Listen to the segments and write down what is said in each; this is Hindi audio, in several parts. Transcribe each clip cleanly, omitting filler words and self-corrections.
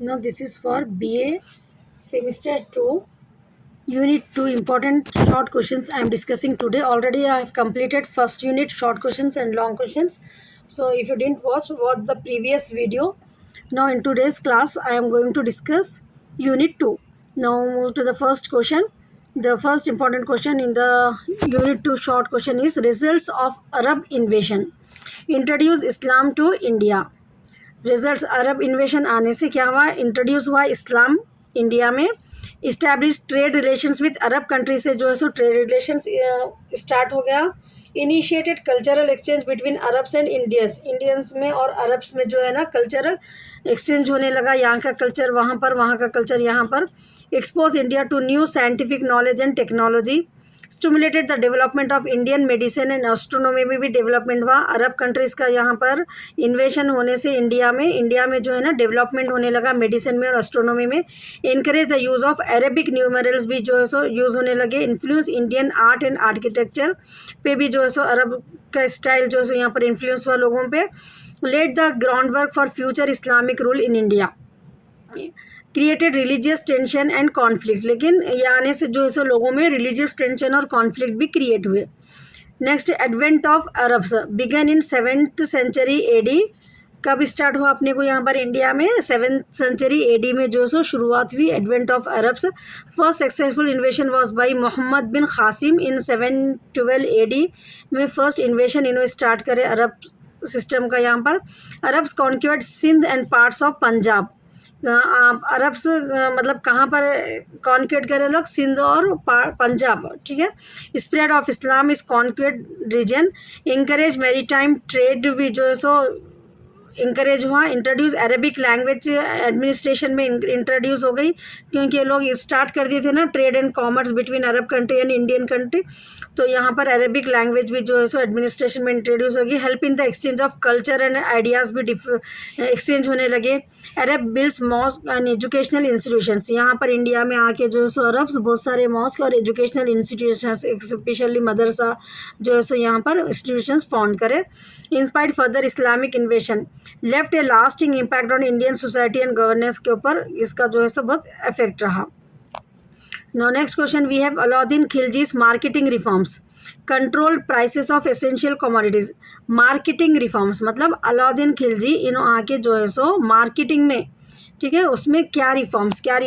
Now this is for BA semester 2, unit 2 important short questions I am discussing today. Already I have completed first unit short questions and long questions. So if you didn't watch the previous video. Now in today's class I am going to discuss unit 2. Now move to the first question. The first important question in the unit 2 short question is results of Arab invasion. Introduce Islam to India. Results अरब इन्वेशन आने से क्या हुआ, इंट्रोड्यूस हुआ इस्लाम इंडिया में. Establish trade relations with Arab country से जो है सो ट्रेड रिलेशंस स्टार्ट हो गया. Initiated cultural exchange between Arabs and Indians में और अरब्स में जो है ना कल्चरल एक्सचेंज होने लगा. यहाँ का कल्चर वहाँ पर, वहाँ का कल्चर यहाँ पर. Expose India to new scientific knowledge and technology. Stimulated the development of Indian medicine and astronomy में भी डेवलपमेंट हुआ. अरब कंट्रीज़ का यहाँ पर इन्वेशन होने से इंडिया में जो है ना डेवलपमेंट होने लगा मेडिसिन में और एस्ट्रोनॉमी में. Encourage the use of Arabic numerals भी जो है सो यूज़ होने लगे. Influence Indian art and architecture पे भी जो है सो अरब का स्टाइल जो है सो यहाँ पर इन्फ्लुएंस हुआ लोगों पे. Laid the ground work for future Islamic rule in India. Created religious tension and conflict. लेकिन ये आने से जो है सो लोगों में रिलीजियस टेंशन और कॉन्फ्लिक्ट भी क्रिएट हुए. Next, advent of Arabs began in 7th century AD. कब स्टार्ट हुआ अपने को यहाँ पर इंडिया में, 7th सेंचुरी एडी में जो सो शुरुआत हुई advent of Arabs. First successful invasion was by Muhammad bin Qasim in 712 AD में. फर्स्ट इन्वेशन इन्होंने स्टार्ट करे अरब सिस्टम का यहाँ पर. Arabs conquered Sindh and parts of Punjab. Arabs मतलब कहाँ पर कॉन्क्वेट करे लोग, सिंध और पंजाब. ठीक है. स्प्रेड ऑफ इस्लाम इस कॉन्क्वेट रीजन. इंकरेज मैरीटाइम ट्रेड भी जो है सो इंकरेज हुआ. इंट्रोड्यूस अरेबिक लैंग्वेज एडमिनिस्ट्रेशन में इंट्रोड्यूस हो गई, क्योंकि ये लोग स्टार्ट कर दिए थे ना trade and commerce between Arab country and Indian country. तो यहाँ पर अरेबिक लैंग्वेज भी जो है सो एडमिनिस्ट्रेशन में इंट्रोड्यूस होगी. Help in the exchange of culture and ideas भी एक्सचेंज होने लगे. Arab builds mosque and educational institutions. यहाँ पर इंडिया में आके जो है सो अरब्स बहुत सारे मॉस्क और एजुकेशनल इंस्टीट्यूशंस स्पेशली मदरसा जो है सो यहाँ पर इंस्टीट्यूशंस फाउंड करे. Inspired further Islamic invasion. Left a lasting impact on Indian society and governance के ऊपर इसका जो है सो बहुत इफेक्ट रहा. No next question we have Alauddin Khilji's marketing reforms. Control prices of essential commodities. Marketing reforms मतलब अलाउद्दीन खिलजी इन्हों आके जो है सो मार्केटिंग में, ठीक है, उसमें क्या रिफॉर्म्स क्या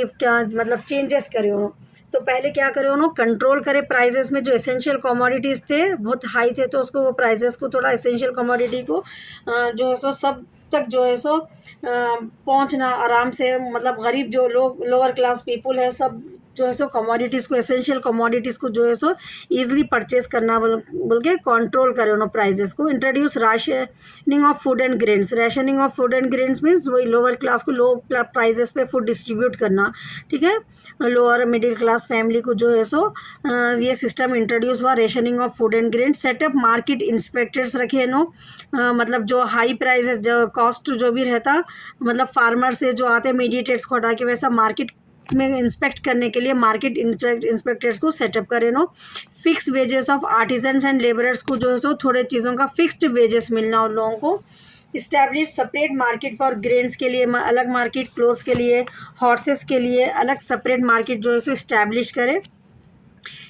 मतलब चेंजेस करे उन्होंने. तो पहले क्या करे उन्होंने, कंट्रोल करे प्राइजेस में. जो एसेंशियल कमोडिटीज़ थे बहुत हाई थे, तो उसको वो प्राइजेस को थोड़ा एसेंशियल कमोडिटी को जो है सो सब तक जो है सो पहुंचना आराम से. मतलब गरीब जो लोग लोअर क्लास पीपल है सब जो है सो कमोडिटीज़ को, एसेंशियल कमोडिटीज़ को जो है सो ईजिली परचेज करना बोल के कंट्रोल करे उन्होंने प्राइजेस को. Introduce rationing of food and grains. Rationing of food and grains means वही लोअर क्लास को लो प्राइजेस पे फूड डिस्ट्रीब्यूट करना. ठीक है. लोअर मिडिल क्लास फैमिली को जो है सो ये सिस्टम इंट्रोड्यूस हुआ. Rationing of food and grains. Setup market inspectors रखे नो. मतलब जो हाई प्राइजेस जो कॉस्ट जो भी रहता, मतलब फार्मर से जो आते मीडिएटर्स को हटा के वैसा मार्केट में इंस्पेक्ट करने के लिए मार्केट इंस्पेक्टर्स को सेटअप करें नो. Fix wages of artisans and labourers को जो है सो थोड़े चीज़ों का फिक्स्ड वेजेस मिलना उन लोगों को. Establish separate market for grains के लिए अलग मार्केट, क्लोथ्स के लिए, हॉर्सेस के लिए अलग सेपरेट मार्केट जो है सो इस्टेब्लिश करे.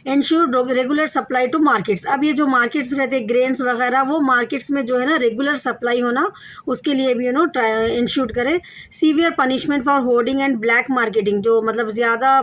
Ensure regular supply to markets. अब ये जो मार्केट्स रहते हैं ग्रेन्स वगैरह, वो मार्केट्स में जो है ना रेगुलर सप्लाई होना, उसके लिए भी इंश्योर करें. Severe punishment for hoarding and black marketing. जो मतलब ज़्यादा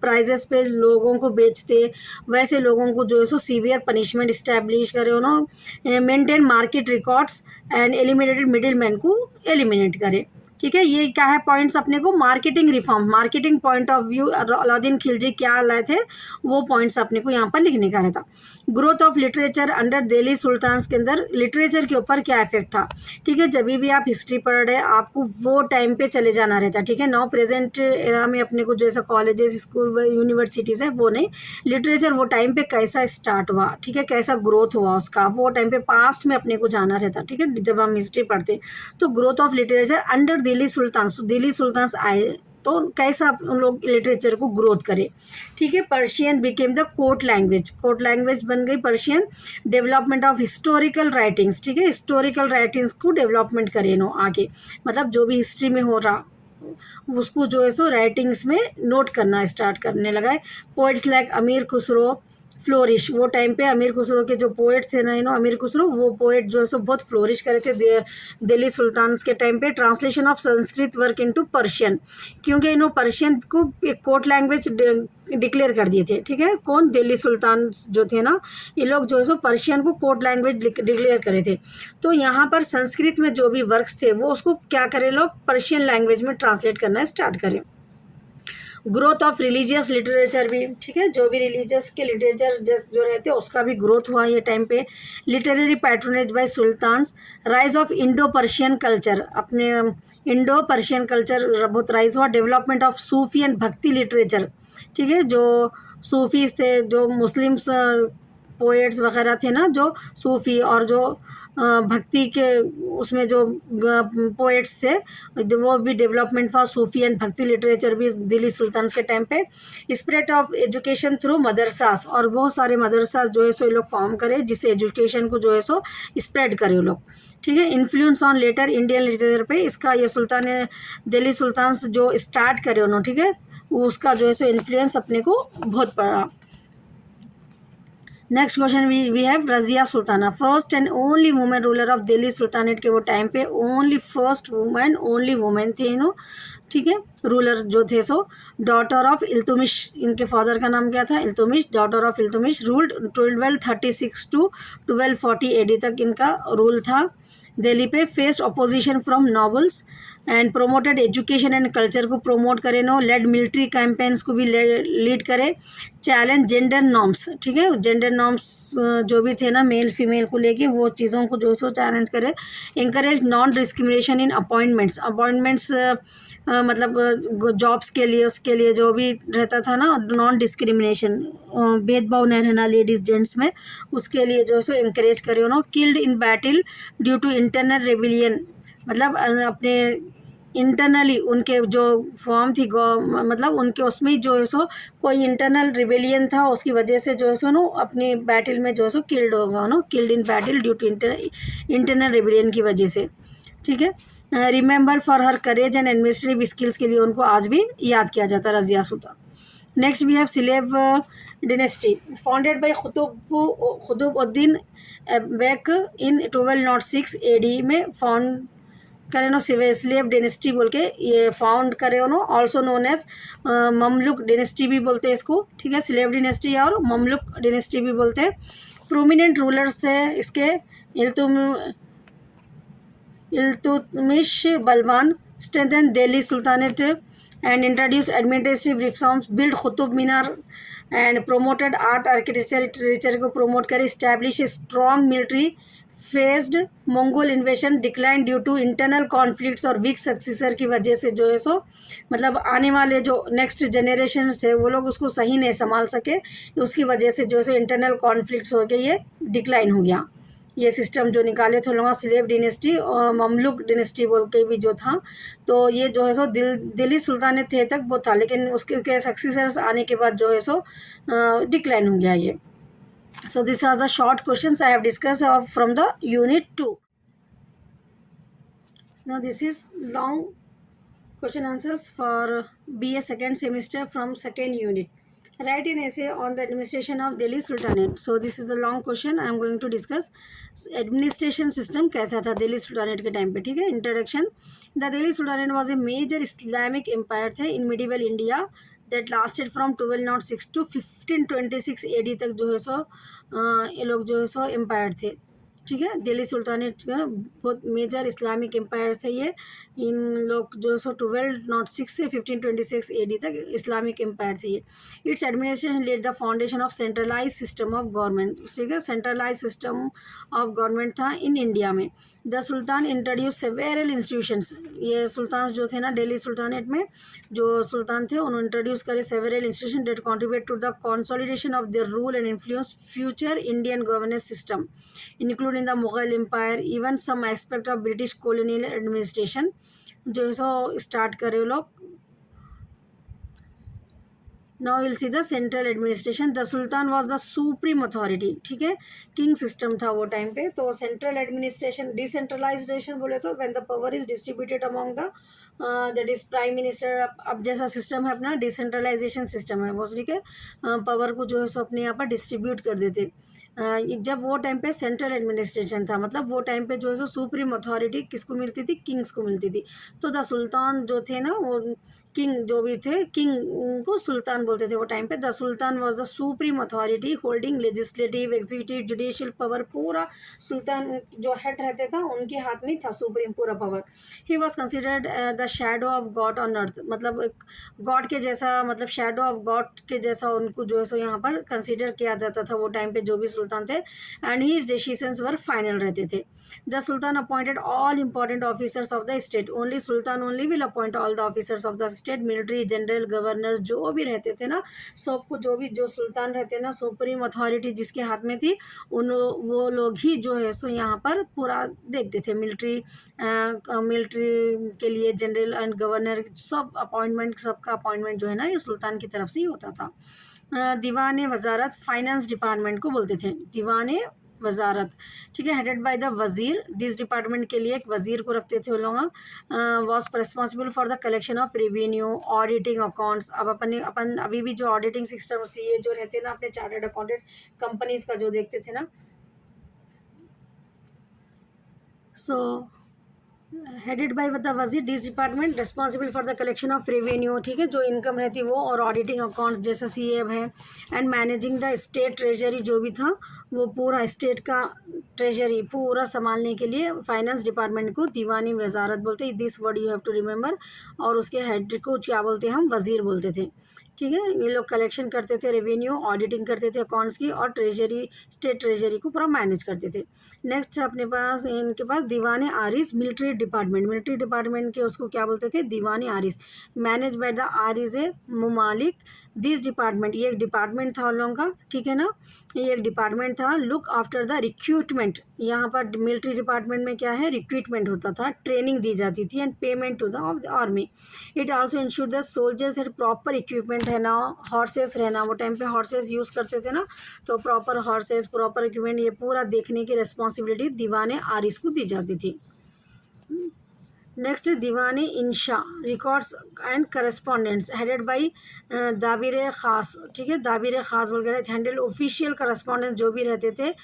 प्राइजेस पे लोगों को बेचते वैसे लोगों को जो है सो सीवियर पनिशमेंट इस्टेब्लिश करे उन्होंने. Maintain market records and eliminated middle man को एलिमिनेट करे. ठीक है. ये क्या है पॉइंट्स अपने को, marketing reform, marketing point of view Alauddin Khilji क्या लाए थे वो पॉइंट्स अपने को यहाँ पर लिखने का रहता. Growth of literature under Delhi sultan के अंदर लिटरेचर के ऊपर क्या इफेक्ट था. ठीक है. जब भी आप हिस्ट्री पढ़ रहे आपको वो टाइम पे चले जाना रहता. ठीक है. नाउ प्रेजेंट एरा में अपने को जैसा कॉलेजेस स्कूल यूनिवर्सिटीज़ है वो नहीं, लिटरेचर वो टाइम पे कैसा स्टार्ट हुआ, ठीक है, कैसा ग्रोथ हुआ उसका, वो टाइम पे पास्ट में अपने को जाना रहता. ठीक है. जब हम हिस्ट्री पढ़ते तो growth of literature under Delhi sultan आए तो कैसा उन लोग लिटरेचर को ग्रोथ करे. ठीक है. Persian became the court language बन गई Persian. Development of historical writings. ठीक है. हिस्टोरिकल राइटिंग्स को डेवलपमेंट करे नो आगे, मतलब जो भी हिस्ट्री में हो रहा उसको जो है सो राइटिंग्स में नोट करना स्टार्ट करने लगा है। पोइट्स लाइक अमीर खुसरो फ्लोरिश, वो टाइम पे अमीर खुसरो के जो पोएट्स थे ना अमीर खुसरो, वो पोएट जो है सो बहुत फ्लोरिश करे थे दिल्ली सुल्तान के टाइम पे। Translation of Sanskrit work into Persian, क्योंकि पर्शियन को एक कोर्ट लैंग्वेज डिक्लेयर कर दिए थे। ठीक है, कौन? दिल्ली सुल्तान जो थे ना, ये लोग जो है सो पर्शियन को कोर्ट लैंग्वेज डिक्लेयर करे थे। तो यहाँ पर संस्कृत में जो भी वर्क्स थे वो उसको क्या करें लोग, पर्शियन लैंग्वेज में ट्रांसलेट करना स्टार्ट करें। ग्रोथ ऑफ रिलीजियस लिटरेचर भी, ठीक है, जो भी रिलीजियस के लिटरेचर जो रहते हैं उसका भी ग्रोथ हुआ ये टाइम पे। Literary patronage by sultan, rise of Indo Persian culture, अपने इंडो पर्शियन कल्चर बहुत राइज हुआ। Development of Sufi and bhakti literature, ठीक है, जो सूफीज थे, जो मुस्लिम्स पोएट्स वगैरह थे ना, जो सूफी और जो भक्ति के उसमें जो पोएट्स थे, वो भी डेवलपमेंट हुआ। सूफी एंड भक्ति लिटरेचर भी दिल्ली सुल्तान के टाइम पे। स्प्रेड ऑफ एजुकेशन थ्रू मदरसास, और बहुत सारे मदरसास जो है सो ये लोग फॉर्म करे, जिससे एजुकेशन को जो है सो स्प्रेड करे वो लोग। ठीक है, influence on later Indian literature पे, इसका ये सुल्तान दिल्ली सुल्तान जो स्टार्ट करे उन्होंने, ठीक है, उसका जो है सो इन्फ्लुएंस अपने को बहुत पड़ा। Next question we have Razia Sultana, first and only women ruler of Delhi sultanate के वो टाइम पे, only first women, only women थे ठीक है, रूलर जो थे सो। डॉटर ऑफ इल्तुमिश, इनके फादर का नाम क्या था? Iltutmish, daughter of Iltutmish. Ruled 1236 to 1240 AD तक इनका रूल था दिल्ली पे। Faced opposition from nobles and promoted education and culture को प्रोमोट करे लेड मिलिट्री कैंपेन्स को भी लीड करे। चैलेंज जेंडर नॉर्म्स, ठीक है, जेंडर नॉर्म्स जो भी थे ना मेल फीमेल को लेके, वो चीज़ों को जो सो चैलेंज करे। Encourage non discrimination in appointments मतलब जॉब्स के लिए, उसके लिए जो भी रहता था ना, नॉन डिस्क्रिमिनेशन, भेदभाव नहीं रहना लेडीज जेंट्स में, उसके लिए जो सो इंकरेज करे। Killed in battle due to internal rebellion, मतलब अपने इंटरनली उनके जो फॉर्म थी मतलब उनके उसमें जो है सो कोई इंटरनल रिबेलियन था, उसकी वजह से जो है सो अपनी बैटल में जो है सो किल्ड होगा killed in battle due to internal rebellion की वजह से। ठीक है, remember for her courage and administrative skills के लिए उनको आज भी याद किया जाता है, Razia Sultan. Next we have slave dynasty, founded by Qutbuddin Aibak in 1206 AD में फाउंड करे स्लेव डिनेस्टी बोल के ये फाउंड करे also known as Mamluk dynasty भी बोलते हैं इसको। ठीक है, स्लेव डिनेस्टी और ममलुक डिनेस्टी भी बोलते हैं। प्रोमिनेंट रूलर्स थे इसके Iltutmish Balban, strengthen Delhi sultanate and introduce administrative reforms, build Qutub Minar and promoted art architecture literature को प्रोमोट करे। Establish strong military, faced Mongol invasion, decline due to internal conflicts और वीक सक्सेसर की वजह से जो है सो मतलब आने वाले जो नेक्स्ट जनरेशन थे वो लोग उसको सही नहीं संभाल सके, उसकी वजह से जो है सो इंटरनल कॉन्फ्लिक्ट्स हो गए, ये डिक्लाइन हो गया। ये सिस्टम जो निकाले थे लोग स्लेव डिनेस्टी और ममलुक डिनेस्टी बोल के भी जो था, तो ये जो है सो दिल्ली सुल्तानेट थे तक वो था, लेकिन उसके सक्सेसर्स आने के बाद जो है सो डिक्लाइन हो गया ये। So these are the short questions I have discussed from the unit 2. Now this is long question answers for BA second semester from second unit. Write an essay on the administration of Delhi Sultanate. So this is the long question I am going to discuss. Administration system कैसा था दिल्ली सुल्तानेट के टाइम पे, ठीक है। Introduction. The Delhi Sultanate was a major Islamic empire थे in medieval India that lasted from 1206 to 1526 AD तक जो है सो ये लोग जो है सो एम्पायर थे। ठीक है, दिल्ली सुल्तानेट का बहुत मेजर इस्लामिक एम्पायर थे ये, इन लोग जो सो 1206 से 1526 AD तक इस्लामिक एम्पायर थे ये। Its administration laid the foundation of centralise system of government, ठीक है, सेंट्रलाइज सिस्टम ऑफ गवर्नमेंट था इन इंडिया में। The sultan introduce several institutions, ये सुल्तान जो थे ना दिल्ली सुल्तानेट में जो सुल्तान थे उन्होंने इंट्रोड्यूस करे several institution that contribute to the consolidation of their rule and influence future Indian governance system including the Mughal empire, even some aspect of British colonial administration जो है सो स्टार्ट करे लोग। Now will see the central administration. The sultan was the supreme authority. ठीक है, किंग सिस्टम था वो टाइम पे. तो सेंट्रल एडमिनिस्ट्रेशन, डिसेंट्रलाइजेशन बोले तो when the power is distributed among the that is prime minister. अब जैसा सिस्टम है अपना डिसेंट्रलाइजेशन सिस्टम है वो. ठीक है, पावर को जो है सो अपने यहाँ पर डिस्ट्रीब्यूट कर देते. जब वो टाइम पे सेंट्रल एडमिनिस्ट्रेशन था, मतलब वो टाइम पे जो है सो सुप्रीम अथॉरिटी किसको मिलती थी, किंग्स को मिलती थी. तो द सुल्तान जो थे ना, वो किंग जो भी थे, किंग को सुल्तान बोलते थे वो टाइम पे. The sultan was the supreme authority holding legislative, executive, judicial power. पूरा सुल्तान जो हेड रहते था उनके हाथ में था सुप्रीम पूरा power. He was considered the shadow of God on earth. मतलब एक गॉड के जैसा, मतलब शैडो ऑफ गॉड के जैसा उनको जो है सो यहाँ पर कंसिडर किया जाता था वो टाइम पे जो भी सुल्तान थे. And his decisions were final रहते थे. The sultan appointed all important officers of the state. Only sultan only will appoint all the officers of the state. Military, general, governor जो भी रहते थे ना, सबको जो भी जो सुल्तान रहते ना, सुप्रीम अथॉरिटी जिसके हाथ में थी, उन वो लोग ही जो है सो यहाँ पर पूरा देखते थे. मिलिट्री के लिए जनरल एंड गवर्नर सब अपॉइंटमेंट, सबका अपॉइंटमेंट जो है ना ये सुल्तान की तरफ से ही होता था. दीवान वजारत फाइनेंस डिपार्टमेंट को बोलते थे, दीवान वजारत. ठीक है, हेडेड बाय द वजीर. दिस डिपार्टमेंट के लिए एक वजीर को रखते थे वो लोग. Was responsible for the collection of revenue, auditing accounts. अब अपन अभी भी जो ऑडिटिंग सिस्टम सीए जो रहते हैं ना अपने चार्टर्ड अकाउंटेंट कंपनीज का जो देखते थे ना, सो हेडेड बाय द वजीर. This department responsible for the collection of revenue. ठीक है, जो इनकम रहती है वो, और ऑडिटिंग अकाउंट्स जैसा सीए है. And managing the state treasury, जो भी था वो पूरा स्टेट का ट्रेजरी पूरा संभालने के लिए फाइनेंस डिपार्टमेंट को दीवानी वजारत बोलते हैं. This word you have to remember. और उसके हेड को क्या बोलते हैं हम, वजीर बोलते थे. ठीक है, ये लोग कलेक्शन करते थे रेवेन्यू, ऑडिटिंग करते थे अकाउंट्स की, और ट्रेजरी, स्टेट ट्रेजरी को पूरा मैनेज करते थे. नेक्स्ट अपने पास, इनके पास दीवान आरिस मिलिट्री डिपार्टमेंट. मिलिट्री डिपार्टमेंट के उसको क्या बोलते थे, दीवान आरिस. मैनेज बाय द आरिज मुमालिक. दिस डिपार्टमेंट, ये एक डिपार्टमेंट था उन लोगों का. ठीक है ना, ये एक डिपार्टमेंट था. Look after the recruitment. यहाँ पर मिलिट्री डिपार्टमेंट में क्या है, रिक्रूटमेंट होता था, ट्रेनिंग दी जाती थी, and payment to the of the army. It also ensure the soldiers had proper equipment रहना, हॉर्सेस रहना. वो टाइम पे हॉर्सेस यूज़ करते थे ना, तो प्रॉपर हॉर्सेस, प्रॉपर इक्विपमेंट, ये पूरा देखने की रिस्पॉन्सिबिलिटी दीवान आरिस को दी जाती थी. नेक्स्ट दीवान इंशा, records and correspondents, headed by दाबिर ख़ास. ठीक है, दाबिर ख़ास वगैरह हैंडल ऑफिशियल करस्पॉन्डेंस जो भी रहते थे,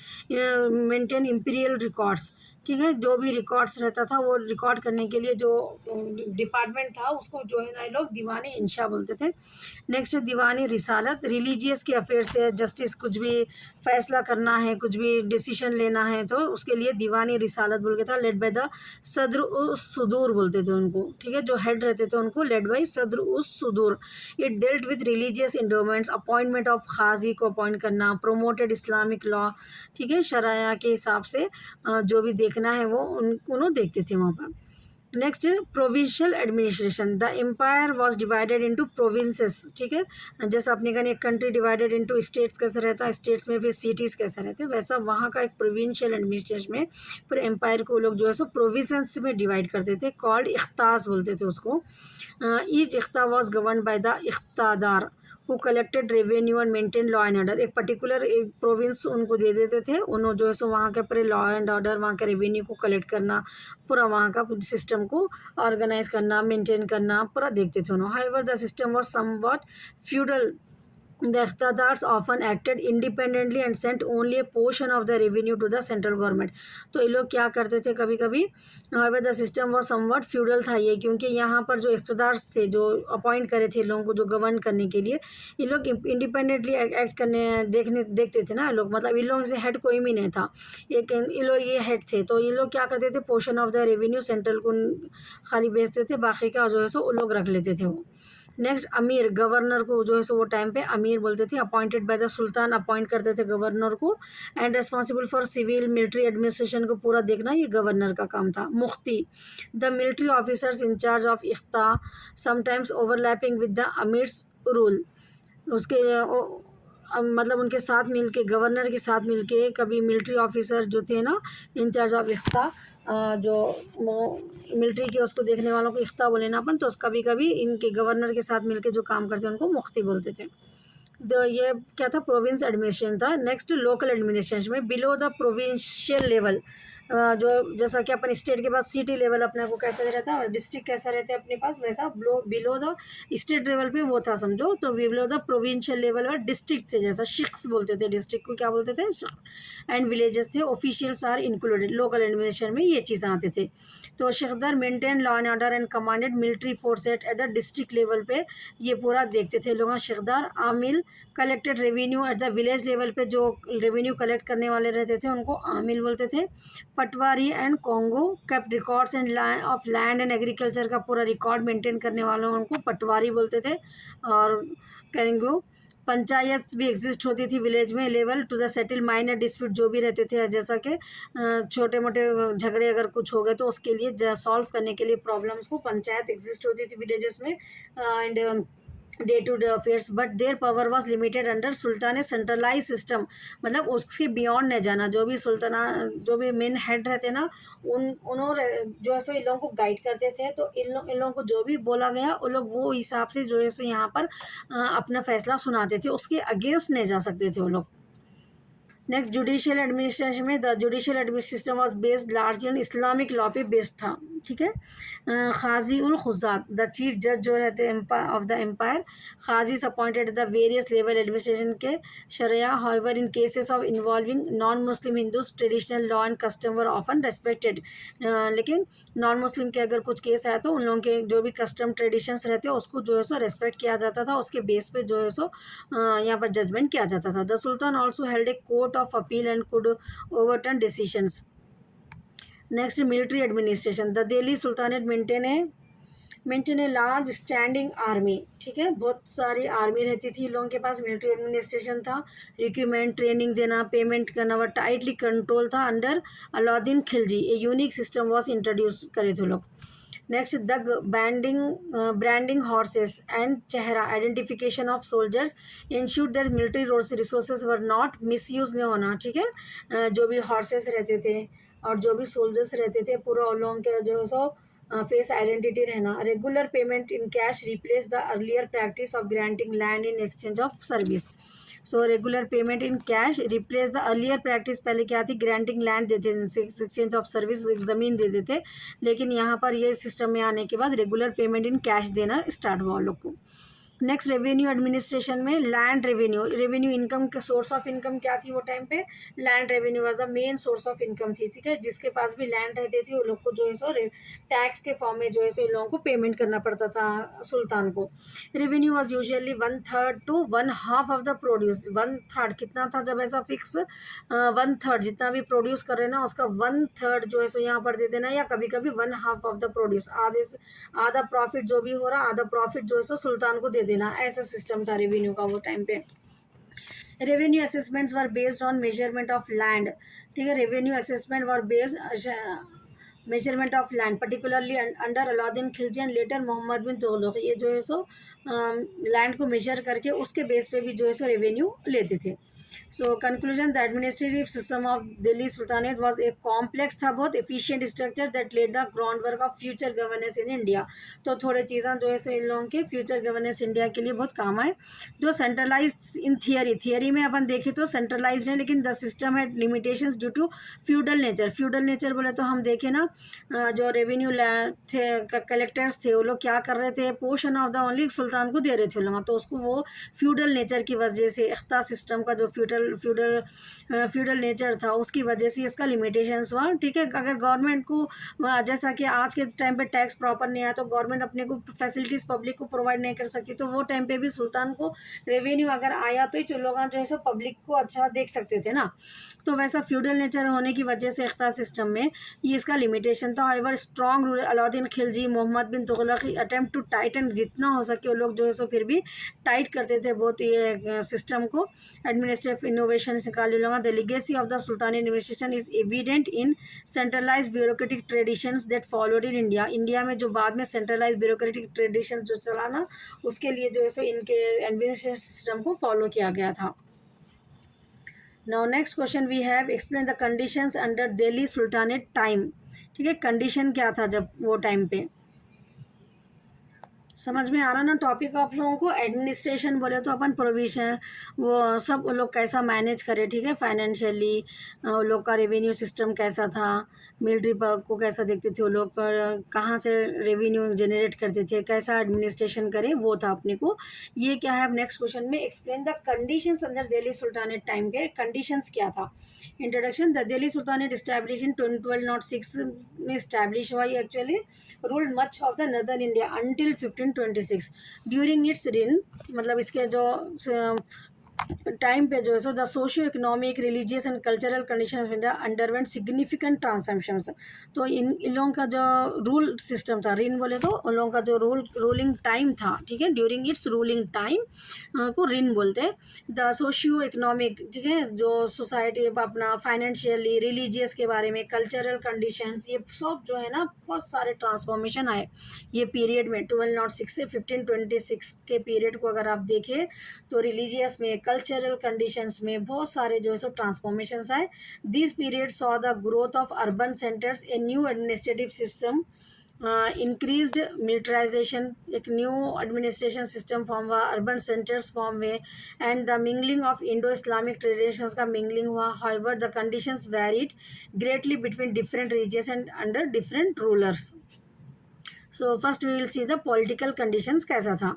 मेंटेन इंपीरियल रिकॉर्ड्स. ठीक है, जो भी रिकॉर्ड्स रहता था वो रिकॉर्ड करने के लिए जो डिपार्टमेंट था उसको जो है ना लोग दीवान इंशा बोलते थे. नेक्स्ट दीवानी रिसालत, रिलीजियस के अफेयर से, जस्टिस, कुछ भी फैसला करना है, कुछ भी डिसीजन लेना है तो उसके लिए दीवानी रिसालत बोल के था. लेड बाय द सदर उस सुदूर बोलते थे उनको. ठीक है, जो हेड रहते थे उनको लेड बाय सदर उस सुदूर. It dealt with religious endowments, appointment of खाजी को अपॉइंट करना, प्रोमोटेड इस्लामिक लॉ. ठीक है, शराया के हिसाब से जो भी देखना है वो उन्होंने देखते थे वहाँ पर. Next provincial administration. The empire was divided into provinces. ठीक है, जैसा अपने का एक कंट्री डिवाइडेड इंटू स्टेट्स कैसे रहता है, स्टेट्स में भी सिटीज़ कैसे रहते हैं, वैसा वहाँ का एक प्रोविंशियल एडमिनिस्ट्रेशन में पूरे एम्पायर को लोग जो है सो प्रोविंसेस में डिवाइड करते थे. कॉल्ड इख्तास बोलते थे उसको. ईच इख्ता वॉज गवर्न बाय द इख्तादार who collected revenue and maintain law and order. एक पर्टिकुलर एक प्रोविंस उनको दे देते थे, उन्होंने जो है सो वहाँ के पूरे लॉ एंड ऑर्डर, वहाँ के रेवेन्यू को कलेक्ट करना, पूरा वहाँ का सिस्टम को ऑर्गेनाइज करना, मेंटेन करना, पूरा देखते थे उन्होंने. However the system was somewhat feudal. The Iqtadars often acted independently and sent only a portion of the revenue to the central government. तो ये लोग क्या करते थे कभी कभी, however the system was somewhat feudal था ये, क्योंकि यहाँ पर जो इख्तदार्स थे जो अपॉइंट करे थे लोगों को जो गवर्न करने के लिए, ये लोग इंडिपेंडेंटली एक्ट करने देखते थे ना लोग. मतलब इन लोगों से हेड कोई भी नहीं था, एक ये लोग ये हेड थे. तो ये लोग क्या करते थे, portion of the revenue central को खाली बेचते थे, बाकी का जो है सो वो लोग रख लेते थे वो. नेक्स्ट अमीर, गवर्नर को जो है सो वो टाइम पे अमीर बोलते थे. Appointed by the sultan, appoint करते थे गवर्नर को. And responsible for civil military administration को पूरा देखना ये गवर्नर का काम था. मुफ्ती, the military officers in charge of इख्ता, समटाइम्स ओवरलैपिंग विद द अमीर्स रूल. उसके मतलब उनके साथ मिलके, गवर्नर के साथ मिलके कभी मिलिट्री ऑफिसर जो थे ना इंचार्ज ऑफ इख्ता, जो मिलिट्री के उसको देखने वालों को इख्ता बोले ना अपन, तो कभी कभी इनके गवर्नर के साथ मिलके जो काम करते हैं उनको मुख्ती बोलते थे। ये क्या था, प्रोविंस एडमिनिस्ट्रेशन था। नेक्स्ट लोकल एडमिनिस्ट्रेशन में बिलो द प्रोविंशियल लेवल, जो जैसा कि अपन स्टेट के पास सिटी लेवल अपने को कैसा रहता है, डिस्ट्रिक्ट कैसा रहता है अपने पास, वैसा बिलो द स्टेट लेवल पे वो था समझो। तो बिलो द प्रोविंशियल लेवल और डिस्ट्रिक्ट थे, जैसा शिक्स बोलते थे, डिस्ट्रिक्ट को क्या बोलते थे, एंड विलेजेस थे। Officials are included, local administration में ये चीज़ें आते थे। तो शिकदर maintain law and order and commanded military force at the district level पे, ये पूरा देखते थे लोग। शिकदार आमिल collected revenue at the village level पे, जो रेवेन्यू कलेक्ट करने वाले रहते थे उनको आमिल बोलते थे। पटवारी एंड कॉन्गो kept records and of land and agriculture का पूरा रिकॉर्ड मेंटेन करने वालों उनको पटवारी बोलते थे। और करेंगो पंचायत भी एग्जिस्ट होती थी विलेज में level to the settle minor dispute, जो भी रहते थे, जैसा कि छोटे मोटे झगड़े अगर कुछ हो गए तो उसके लिए सॉल्व करने के लिए प्रॉब्लम्स को पंचायत एग्जिस्ट होती थी विलेजेस में। And day to day affairs, but their power was limited under sultan centralise system, मतलब उसके बियॉन्ड नहीं जाना। जो भी सुल्ताना, जो भी मेन हेड रहते ना, उन्होंने जो है सो इन लोगों को गाइड करते थे। तो इन लोगों को जो भी बोला गया वो लोग वो हिसाब से जो है सो यहाँ पर अपना फैसला सुनाते थे, उसके अगेंस्ट नहीं जा सकते थे वो लोग। नेक्स्ट जुडिशियल एडमिनिस्ट्रेशन में the judicial administration was based largely on Islamic law पे बेस्ड था, ठीक है। खाजी उल खुजात द चीफ जज जो रहते हैं ऑफ द एम्पायर, खाजीज appointed the various level administration के शरिया। However in cases of involving non Muslim Hindus traditional law and custom were often respected, लेकिन नॉन मुस्लिम के अगर कुछ केस आया तो उन लोगों के जो भी कस्टम ट्रेडिशंस रहते हैं उसको जो है सो रेस्पेक्ट किया जाता था, उसके बेस पे जो है सो यहाँ पर जजमेंट किया जाता था। The sultan also held a court of appeal and could overturn decisions. Next military administration, the Delhi sultanate maintain a large standing army, ठीक है। बहुत सारी आर्मी रहती थी लोगों के पास, मिलिट्री एडमिनिस्ट्रेशन था। रिक्रूटमेंट, ट्रेनिंग देना, पेमेंट करना वह टाइटली कंट्रोल था under Alauddin Khilji. A unique system was introduce करे थे लोग। Next the branding horses and चेहरा identification of soldiers ensure that military resources were not misuse नहीं होना, ठीक है। जो भी हॉर्सेस रहते थे और जो भी सोल्जर्स रहते थे, पूरा उन लोगों के जो है सो फेस आइडेंटिटी रहना। Regular payment in cash replace the earlier practice of granting land in exchange of service. So regular payment in cash replace the earlier practice, पहले क्या थी, ग्रांटिंग लैंड देते एक्सचेंज ऑफ सर्विस, ज़मीन दे देते, लेकिन यहाँ पर ये सिस्टम में आने के बाद रेगुलर पेमेंट इन कैश देना स्टार्ट हुआ लोग को। नेक्स्ट रेवेन्यू एडमिनिस्ट्रेशन में लैंड रेवेन्यू इनकम का सोर्स ऑफ इनकम क्या थी वो टाइम पे, land revenue was a main source of income थी, ठीक है। जिसके पास भी लैंड रहती थी वो लोग को जो है सो टैक्स के फॉर्म में जो है सो इन लोगों को पेमेंट करना पड़ता था सुल्तान को। Revenue was usually 1/3 to 1/2 of the produce. 1/3 कितना था जब ऐसा फिक्स, 1/3 जितना भी प्रोड्यूस कर रहे हैं ना उसका 1/3 जो है सो यहाँ पर दे देना, या कभी कभी 1/2 ऑफ द प्रोड्यूस, आधा प्रॉफिट जो भी हो रहा आधा प्रॉफिट जो है सो सुल्तान को दे देना। ऐसा सिस्टम था रेवेन्यू का वो टाइम पे। Revenue assessments were based on measurement of land, ठीक है। Revenue assessment were based measurement of land particularly under Alauddin Khilji and later Mohammad bin Tughlaq, ये जो है सो लैंड को मेजर करके उसके बेस पे भी जो है सो रेवेन्यू लेते थे। So conclusion, the administrative system of Delhi sultanate was एक कॉम्प्लेक्स था, बहुत efficient structure that laid the ground work of future governance in India. तो थोड़े चीज़ें जो है सो इन लोगों के फ्यूचर गवर्नेंस इंडिया के लिए बहुत काम आए। जो सेंट्रलाइज इन थियरी में अपन देखें तो सेंट्रलाइज है, लेकिन द सिस्टम है limitations due to feudal nature. Feudal nature बोले तो हम देखें ना, जो रेवेन्यू थे कलेक्टर्स थे वो लोग क्या कर रहे थे, पोर्शन ऑफ द ओनली सुल्तान को दे रहे थे लोग, तो उसको वो फ्यूडल नेचर की वजह से, इख्ता सिस्टम का जो फ्यूडल नेचर था उसकी वजह से इसका लिमिटेशंस हुआ, ठीक है। अगर गवर्नमेंट को जैसा कि आज के टाइम पे टैक्स प्रॉपर नहीं आया तो गवर्नमेंट अपने को फैसिलिटीज़ पब्लिक को प्रोवाइड नहीं कर सकती, तो वो टाइम पे भी सुल्तान को रेवेन्यू अगर आया तो ही लोग जो है सो पब्लिक को अच्छा देख सकते थे ना। तो वैसा फ्यूडल नेचर होने की वजह से इख्ता सिस्टम में ये इसका लिमिटेशन था। However strong ruler Alauddin Khilji, Mohammad bin Tughlaq attempt to tighten, जितना हो सके वो लोग जो है सो फिर भी टाइट करते थे बहुत ये सिस्टम को। एडमिनिस्ट्रेटिव इनोवेशन निकाले लूँगा। The legacy of the sultani administration is evident in centralise bureaucratic traditions that followed in India. India में जो बाद में सेंट्रलाइज ब्यूरोक्रेटिक ट्रेडिशन जो चला ना, उसके लिए जो है सो इनके एडमिनिस्ट्रेशन सिस्टम को फॉलो किया गया था। Now next question we have explain the conditions under Delhi sultanate time. ठीक है, कंडीशन क्या था जब वो टाइम पे, समझ में आ रहा ना टॉपिक आप लोगों को। एडमिनिस्ट्रेशन बोले तो अपन प्रोविजन वो सब वो लोग कैसा मैनेज करे, ठीक है, फाइनेंशियली लोग का रेवेन्यू सिस्टम कैसा था, मिलिट्री को कैसा देखते थे वो लोग, पर कहाँ से रेवेन्यू जनरेट करते थे, कैसा एडमिनिस्ट्रेशन करे, वो था अपने को। ये क्या है अब नेक्स्ट क्वेश्चन में, explain the conditions under Delhi sultanate time के कंडीशंस क्या था। Introduction, the Delhi sultanate establish in 1206 में स्टैब्लिश हुआ actually, ruled much of the northern India until 1526 during its reign, मतलब इसके जो टाइम पे जो है so the socio economic religious and cultural condition of India underwent significant transformations. तो इन लोगों का जो रूल सिस्टम था, रिन बोले तो उन लोगों का जो रूलिंग टाइम था, ठीक है, ड्यूरिंग इट्स रूलिंग टाइम को रिन बोलते हैं। द सोशियो इकोनॉमिक, ठीक है, जो सोसाइटी अपना फाइनेंशियली रिलीजियस के बारे में, कल्चरल कंडीशंस, ये सब जो है ना बहुत सारे ट्रांसफॉर्मेशन आए ये पीरियड में 1206 से 1526 के पीरियड को अगर आप देखें तो रिलीजियस में, कल्चरल कंडीशंस में बहुत सारे जो है सो ट्रांसफॉर्मेशंस आए। This period saw the growth of urban centres, a new administrative system, increased militarisation, एक न्यू एडमिनिस्ट्रेशन सिस्टम फॉर्म हुआ, अर्बन सेंटर्स फॉर्म हुए, and the mingling of Indo Islamic traditions का मिंगलिंग हुआ। However the conditions varied greatly between different regions and under different rulers. So first we will see the political conditions कैसा था।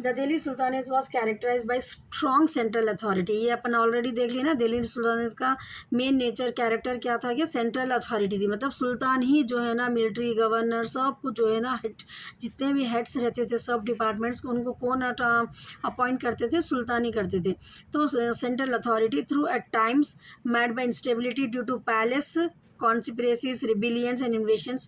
The Delhi sultanate was characterise by strong central authority, ये अपन ऑलरेडी देख ली ना, दिल्ली सुल्तानेट का मेन नेचर कैरेक्टर क्या था कि सेंट्रल अथॉरिटी थी, मतलब सुल्तान ही जो है ना मिलिट्री गवर्नर सब कुछ जो है ना हेड, जितने भी हेड्स रहते थे सब डिपार्टमेंट्स उनको कौन अपॉइंट करते थे, सुल्तान ही करते थे। तो central authority through at times mad by instability due to palace conspiracies, rebellions and invasions.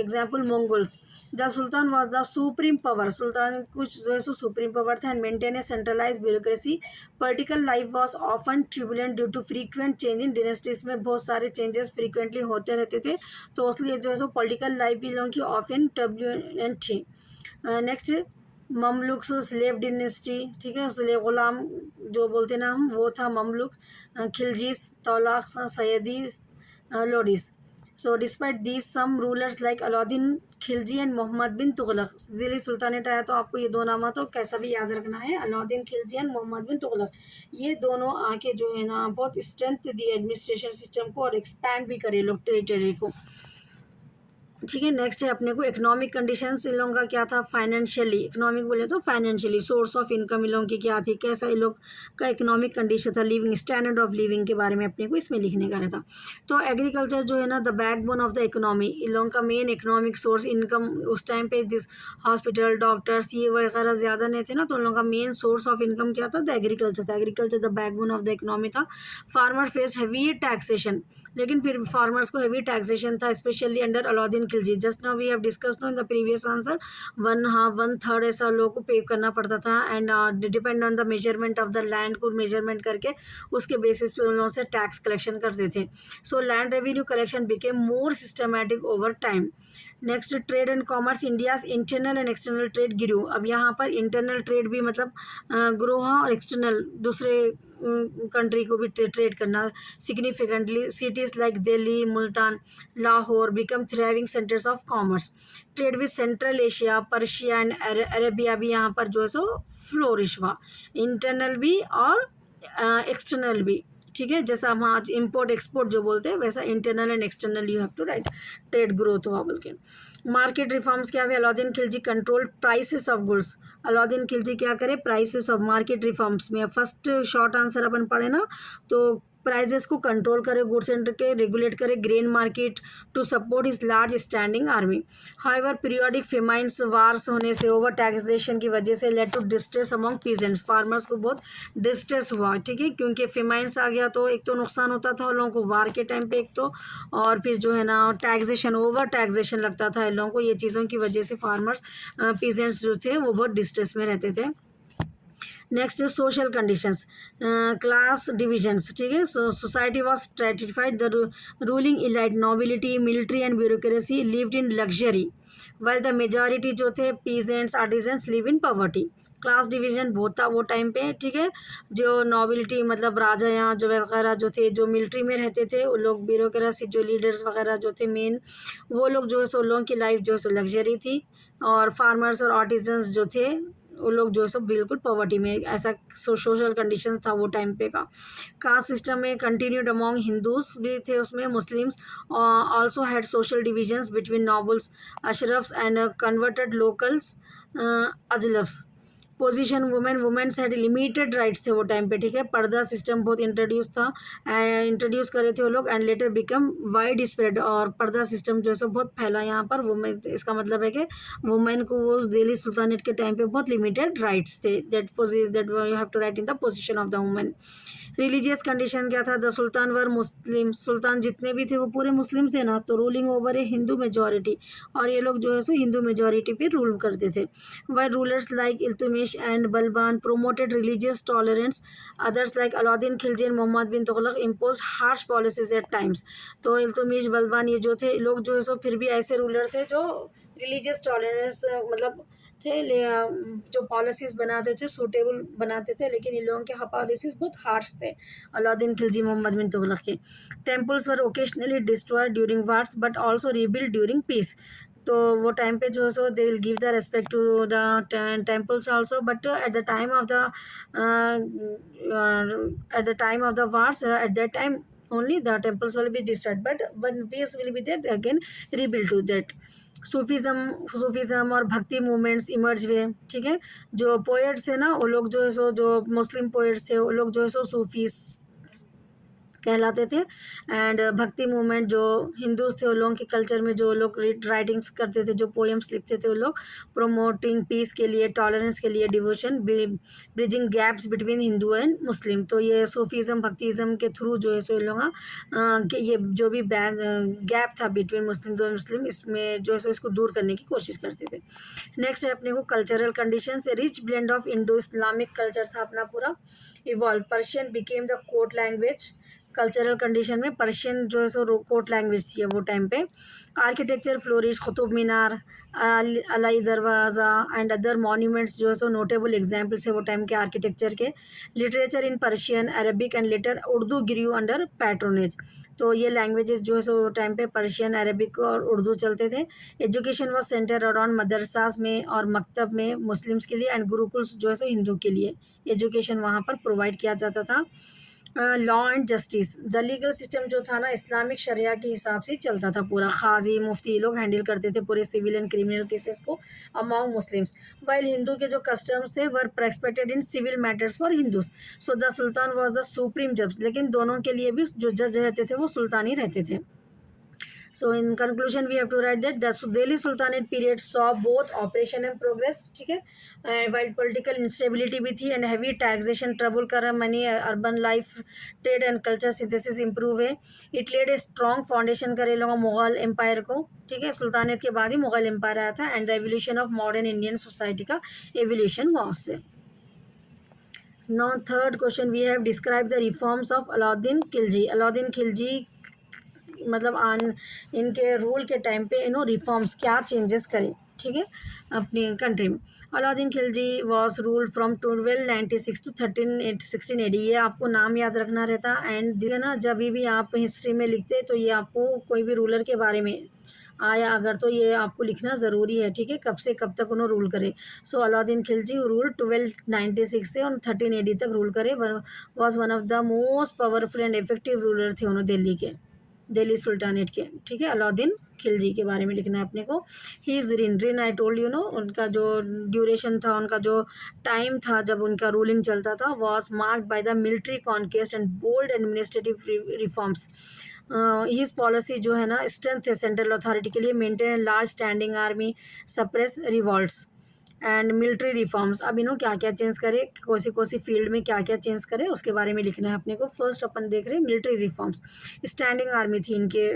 Example Mongols. The Sultan was the supreme power. Sultan कुछ जो है सो supreme power था and maintain a centralized bureaucracy. Political life was often turbulent due to frequent change in dynasties. में बहुत सारे changes frequently होते रहते थे, तो इसलिए जो है सो political life भी लोगों की often turbulent थी। नेक्स्ट ममलुक्स, स्लेव डिनेस्टी, ठीक है, स्लेव गुलाम जो बोलते ना हम, वो था Mamluk. Khiljis, Tughlaqs, Sayyids, Lodis. So despite these, some rulers like Alauddin Khilji and Mohammad bin Tughlaq, Delhi sultanate आया तो आपको ये दो नाम तो कैसा भी याद रखना है, अलाउद्दीन खिलजी एंड मोहम्मद बिन तुगलक, ये दोनों आके जो है ना बहुत स्ट्रेंथ दी एडमिनिस्ट्रेशन सिस्टम को और एक्सपैंड भी करे लोग टेरिटरी को। ठीक है, नेक्स्ट है अपने को इकोनॉमिक कंडीशंस इन लोगों का क्या था, फाइनेंशियली, इकोनॉमिक बोले तो financially source of income in लोगों की क्या थी, कैसा इन लोग का इकोनॉमिक कंडीशन था, लिविंग स्टैंडर्ड ऑफ लिविंग के बारे में अपने को इसमें लिखने का रहता। तो एग्रीकल्चर जो है ना the backbone of the economy, इन लोगों का मेन इकोनॉमिक सोर्स इनकम उस टाइम पे, जिस हॉस्पिटल डॉक्टर्स ये वगैरह ज़्यादा नहीं थे ना, तो उन लोगों का मेन सोर्स ऑफ इनकम क्या था, द एग्रीकल्चर था। Agriculture the backbone of the economy था। फार्मर फेस हैवी टैक्सेशन, लेकिन फिर फार्मर्स को हैवी टैक्सेशन था specially under Alauddin Khilji. Just now we have discussed in the previous answer, 1/3 ऐसा लोगों को पे करना पड़ता था, and depend on the measurement of the land को मेजरमेंट करके उसके बेसिस पे उन लोगों से टैक्स कलेक्शन करते थे। So land revenue collection became more systematic over time. Next trade and commerce, India's internal and external trade grew. अब यहाँ पर इंटरनल ट्रेड भी मतलब ग्रो हुआ और एक्सटर्नल दूसरे कंट्री को भी ट्रेड करना significantly. Cities like Delhi, Multan, Lahore become thriving centres of commerce. Trade with central Asia, Persia and Arabia भी यहाँ पर जो है सो फ्लोरिश हुआ, इंटरनल भी और एक्सटर्नल भी। ठीक है, जैसा हम आज इम्पोर्ट एक्सपोर्ट जो बोलते हैं वैसा internal and external you have to write, trade growth हुआ बोल के। मार्केट रिफॉर्म्स क्या हुए, Alauddin Khilji control prices of goods. Alauddin Khilji क्या करे, प्राइसेस ऑफ मार्केट रिफॉर्म्स में फर्स्ट शॉर्ट आंसर अपन पढ़े ना, तो प्राइजेस को कंट्रोल करे, गुड्स एंड के रेगुलेट करे, grain market to support is large standing army. However periodic famines, wars होने से, ओवर टैक्सेशन की वजह से lead to distress among peasants, farmers को बहुत डिस्ट्रेस हुआ। ठीक है, क्योंकि फेमाइंस आ गया तो एक तो नुकसान होता था उन लोगों को वार के टाइम पे एक तो, और फिर जो है ना टैक्सेशन, ओवर टैक्सेशन लगता था इन लोगों को, ये चीज़ों की वजह से फार्मर्स पीजेंट्स जो थे वो बहुत डिस्ट्रेस में रहते थे। Next social conditions, class divisions. ठीक है, so society was stratified, the ruling elite nobility, military and bureaucracy lived in luxury, while the majority जो थे peasants artisans live in poverty. Class division बहुत था वो टाइम पे, ठीक है। जो नॉबिलिटी मतलब राजा यहाँ जो वगैरह जो थे, जो मिलिट्री में रहते थे वो लोग, ब्यूरोक्रेसी जो लीडर्स वगैरह जो थे मेन, वो लोग जो है सो लोगों की लाइफ जो है सो लग्जरी थी। और फार्मर्स और आर्टिजन्स जो थे वो लोग जो है सो बिल्कुल पॉवर्टी में, ऐसा सोशल कंडीशन था वो टाइम पे का। कास्ट सिस्टम में कंटिन्यूड अमॉन्ग हिंदूज भी थे उसमें, Muslims also had social divisions between nobles, अशरफ्स एंड कन्वर्टेड लोकल्स, अजलफ्स। Position women, womens had limited rights थे वो टाइम पे, ठीक है। पर्दा सिस्टम बहुत इंट्रोड्यूस था, इंट्रोड्यूस करे थे वो लोग, and later become wide spread. और पर्दा सिस्टम जो है सो बहुत फैला यहाँ पर वुमेन, इसका मतलब है कि वुमेन को वो दिल्ली सुल्तानेट के टाइम पे बहुत लिमिटेड राइट्स थे। That you have to write in the position of the women. Religious condition क्या था, द सुल्तान वर मुस्लिम, सुल्तान जितने भी थे वो पूरे मुस्लिम थे ना, तो ruling over a Hindu majority, और ये लोग जो है सो हिंदू मेजोरिटी पे रूल करते थे। While rulers like Iltutmish and Balban promoted religious tolerance, others like Alauddin Khilji and Mohammad bin Tughlaq impose harsh policies at times. तो इल्तुमिश बलबान ये जो थे लोग जो है सो फिर भी ऐसे रूलर थे जो रिलीजियस टॉलरेंस मतलब थे, जो पॉलिसीज बनाते थे सूटेबल बनाते थे, लेकिन इन लोगों के पॉलिसीज बहुत हार्श थे अलाउद्दीन खिलजी मोहम्मद बिन तुगलक के। Temples were occasionally destroyed during wars but also rebuild during peace. तो वो टाइम पे जो है so they will give the respect to the temples also, but at the time of the wars, at that time only the temples will be destroyed, but when peace will be there they again rebuild to that। Sufism और भक्ति मूवमेंट्स इमर्ज हुए, ठीक है। जो पोएट्स थे ना वो लोग जो है सो, जो मुस्लिम पोएट्स थे वो लोग जो है सो सूफीस कहलाते थे। एंड भक्ति मूवमेंट जो हिंदूज थे वो लोगों के कल्चर में जो लोग राइटिंग्स करते थे, जो पोएम्स लिखते थे वो लोग प्रोमोटिंग पीस के लिए, टॉलरेंस के लिए, devotion, bridging gaps between Hindu and Muslim. तो ये सूफीज़म भक्तिज़म के थ्रू जो है सो इन लोग ये जो भी गैप था बिटवीन मुस्लिम दो मुस्लिम, इसमें जो है सो इसको दूर करने की कोशिश करते थे। नेक्स्ट है अपने को cultural conditions. Rich blend of Indo Islamic culture था अपना पूरा evolve. Persian became the court language. Cultural condition में पर्शियन जो है सो कोर्ट लैंग्वेज थी वो टाइम पे। आर्किटेक्चर फ्लोरिश, कुतुब मीनार, अलाई दरवाज़ा एंड अदर मॉन्यूमेंट्स जो है सो नोटेबल एग्जाम्पल्स है वो टाइम के आर्किटेक्चर के। Literature in Persian, Arabic and later Urdu grew under patronage. तो ये लैंग्वेजेस जो है सो टाइम पे पर्शियन, अरबिक और उर्दू चलते थे। एजुकेशन वॉज सेंटर अराउंड मदरसास में और मकतब में मुस्लिम्स के लिए, एंड गुरुकुल्स जो है सो हिंदू के लिए एजुकेशन वहाँ पर प्रोवाइड किया जाता था। Law and justice, the legal system जो था ना इस्लामिक शरिया के हिसाब से चलता था पूरा। खाजी मुफ्ती लोग हैंडल करते थे पूरे सिविल एंड क्रिमिनल केसेस को अमॉन्ग मुस्लिम्स। वाइल हिंदू के जो कस्टम्स थे were respected in civil matters for Hindus. So the sultan was the supreme जज, लेकिन दोनों के लिए भी जो जज रहते थे वो सुल्तान ही रहते थे। So in conclusion we have to write that the Delhi Sultanate period saw both operation and progress, ठीक है। while political instability भी थी and heavy taxation trouble कर रहा money, urban life, trade and culture synthesis improve है। it laid a strong foundation करे लोगों मुगल एम्पायर को, ठीक है। सुल्तानेट के बाद ही मुगल एम्पायर आया था, and the evolution of modern Indian society का एवोल्यूशन वहाँ से। Now third question we have described the reforms of Alauddin Khilji। Alauddin Khilji मतलब आन इनके रूल के टाइम पे इन्हों रिफॉर्म्स क्या चेंजेस करे, ठीक है, अपनी कंट्री में। Alauddin Khilji was rule from 1296 to 1680। ये आपको नाम याद रखना रहता। एंड देखिए ना जब भी आप हिस्ट्री में लिखते तो ये आपको कोई भी रूलर के बारे में आया अगर तो ये आपको लिखना ज़रूरी है, ठीक है, कब से कब तक उन्होंने रूल करे। सो अलाउद्दीन खिलजी रूल 1296 से और 1380 तक रूल करे। Was one of the most powerful and effective ruler थे उन्होंने दिल्ली के, दिल्ली सुल्तानेट के, ठीक है। अलाउद्दीन खिलजी के बारे में लिखना है अपने को। He is Rin I told you know, उनका जो ड्यूरेशन था, उनका जो टाइम था जब उनका रूलिंग चलता था was marked by the military conquest and bold administrative reforms. His policy जो है ना स्ट्रेंथ है सेंट्रल अथॉरिटी के लिए, maintain large standing army, suppress revolts and military reforms. अब इन्हों क्या क्या चेंज करे, कौन सी फील्ड में क्या क्या चेंज करे उसके बारे में लिखना है अपने को। फर्स्ट अपन देख रहे हैं मिलिट्री रिफॉर्म्स। स्टैंडिंग आर्मी थी इनके,